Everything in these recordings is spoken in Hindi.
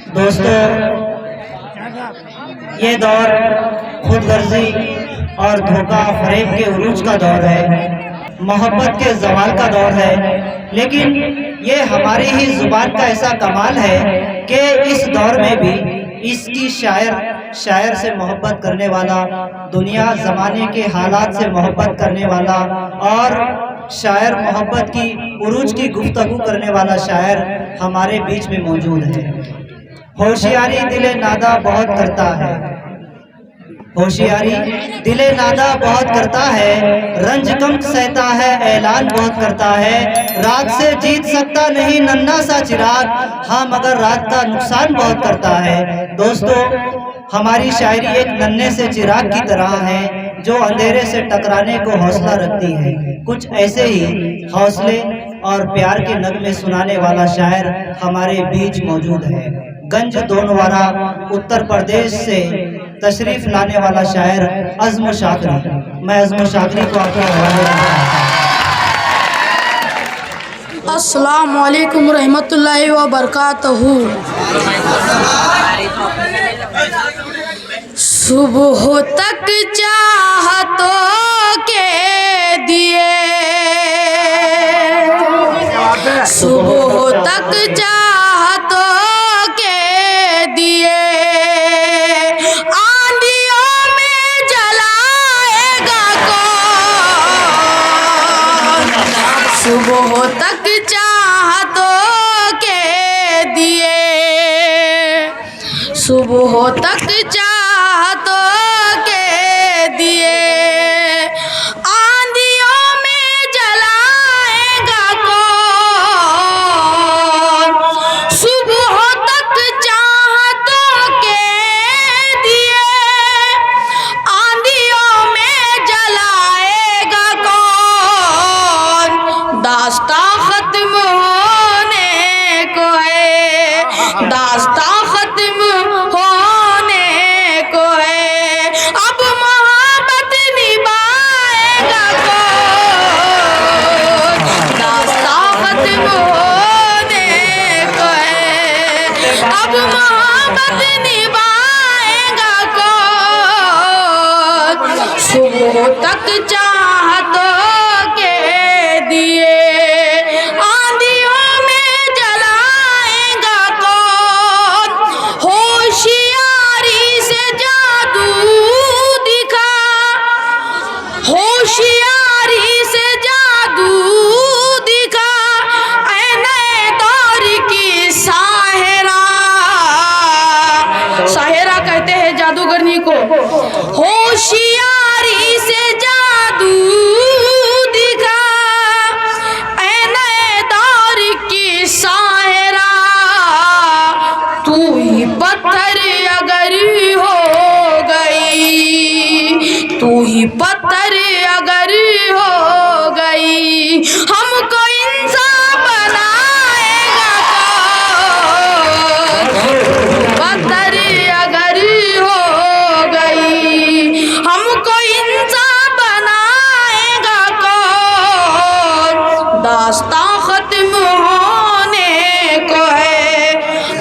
दोस्तों, ये दौर खुदगर्जी और धोखा फरेब के उरूज का दौर है, मोहब्बत के ज़वाल का दौर है। लेकिन ये हमारी ही ज़ुबान का ऐसा कमाल है कि इस दौर में भी इसकी शायर से मोहब्बत करने वाला, दुनिया ज़माने के हालात से मोहब्बत करने वाला और शायर मोहब्बत की उरूज की गुफ्तगू करने वाला शायर हमारे बीच में मौजूद है। होशियारी दिले नादा बहुत करता है, होशियारी दिले नादा बहुत करता है, रंज कम सहता है, ऐलान बहुत करता है। रात से जीत सकता नहीं नन्हा सा चिराग, हाँ मगर रात का नुकसान बहुत करता है। दोस्तों, हमारी शायरी एक नन्हे से चिराग की तरह है जो अंधेरे से टकराने को हौसला रखती है। कुछ ऐसे ही हौसले और प्यार के नगमे सुनाने वाला शायर हमारे बीच मौजूद है। गंज दोनवारा उत्तर प्रदेश से तशरीफ लाने वाला शायर अज़्म शाकरी। मैं अज़्म शाकरी को आपके हवाले अस्सलामु अलैकुम रहमतुल्लाहि व बरकातहू। सुबह तक चाहतों के दिए, सुबह तक चाहतों के दिए, आंधियों में जलाएगा कौन। सुबह तक चाहतों के दिए, सुबह तक चाहतों के दिए, आंधियों में जलाएगा कौन। सुबह तक चाहतों के दिए, आंधियों में जलाएगा कौन। दास्तां खत्म होने को है, दास्तां खत्म होने को है, अब मोहब्बत निभाएगा कौन। दास्तां खत्म होने को है, अब मोहब्बत निभाएगा कौन। सुबह तक चाहतों के दिए, आंधियों में जलाएगा कौन। होशियारी से जादू दिखा, होशियारी से जादू दिखा, ऐ नए दौर की साहिरा। साहिरा कहते हैं जादूगरनी को। होशियारी से जादू दिखा, ऐ नए दौर की साहिरा। तू ही पत्थर अगर हो गई, तू ही पत्थर अगर हो गई, हमको इंसान बनाएगा कौन। पत्थर अगर हो गई, हमको इंसान बनाएगा कौन। दास्तां खत्म होने को है,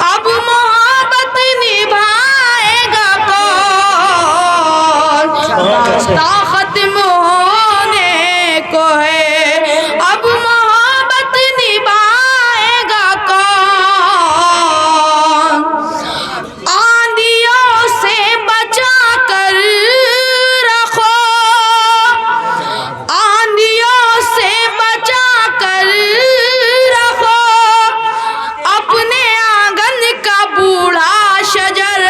अब मोहब्बत निभाएगा कौन। दास्तां खत्म होने को है, अब मोहब्बत निभाएगा कौन। आंधियों से बचा कर रखो, आंधियों से बचा कर रखो, अपने आंगन का बूढ़ा शजर।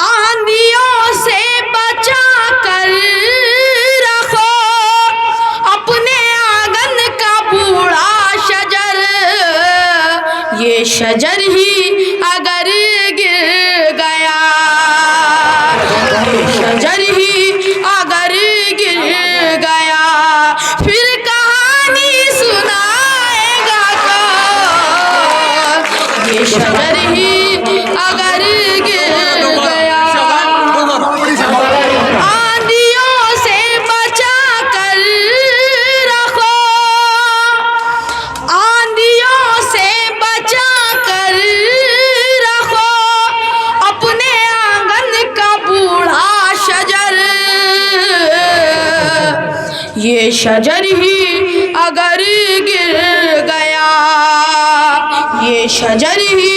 आंधियों से बचा कर रखो, अपने आंगन का बूढ़ा शजर। ये शजर ही अगर गिर गया, ये शजर ही अगर गिर गया, फिर कहानी सुनाएगा कौन। ये शजर ही अगर गिर गया, आंधियों से ये शजर ही अगर गिर गया, ये शजर ही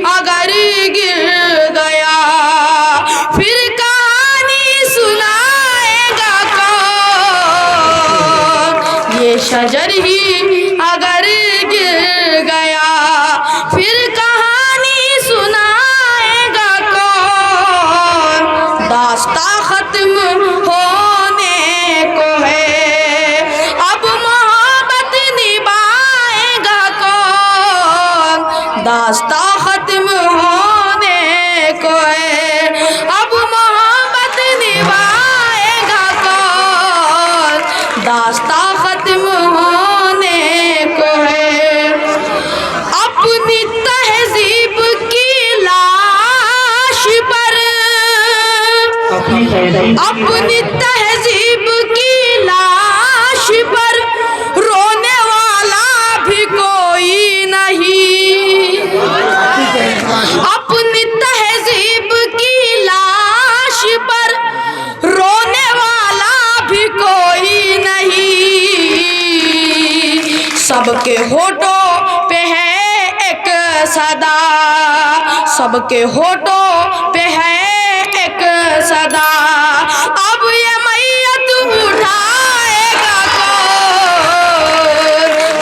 अगर गिर गया, फिर कहानी सुनाएगा कौन। ये शजर ही अगर गिर गया, फिर कहानी सुनाएगा कौन। दास्ता खत्म होने को है, अब मोहब्बत निभाएगा कौन। दास्ता खत्म होने को है, अब मोहब्बत निभाएगा कौन। दास्ता खत्म होने को है, अपनी तहजीब की लाश पर, अपनी तहजीब की लाश पर रोने वाला भी कोई नहीं। अपनी तहजीब की लाश पर रोने वाला भी कोई नहीं। सबके होठों पे है एक सदा, सबके होठों पे है एक सदा, अब ये मैयत उठाएगा कौन।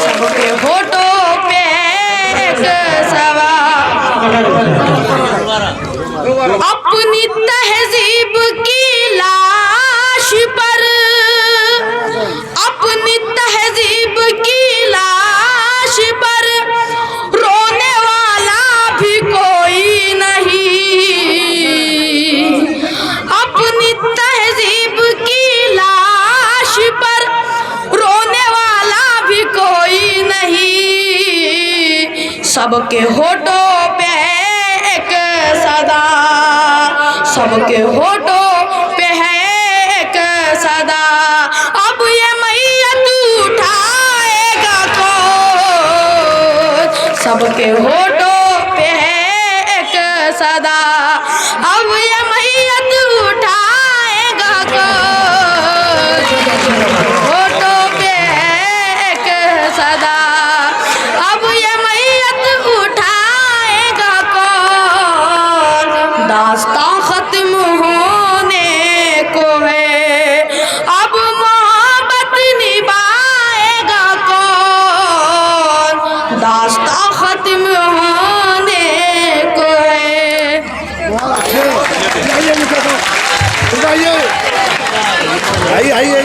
सबके होठों पे है एक सदा, अपनी तहजीब की लाश पर, अपनी तहजीब की लाश पर रोने वाला भी कोई नहीं। अपनी तहजीब की लाश पर रोने वाला भी कोई नहीं। सबके होठों पे है एक सदा, सबके होठों पे है एक सदा, अब ये मैयत उठाएगा कौन। सबके होठों पे है एक सदा, अब ये मैयत उठाएगा कौन। होठों पे है एक सदा, अब ये मैयत उठाएगा कौन। दास्ता खत्म होने को है, अब मोहब्बत निभाएगा कौन। दास्ता खत्म होने को है। आइए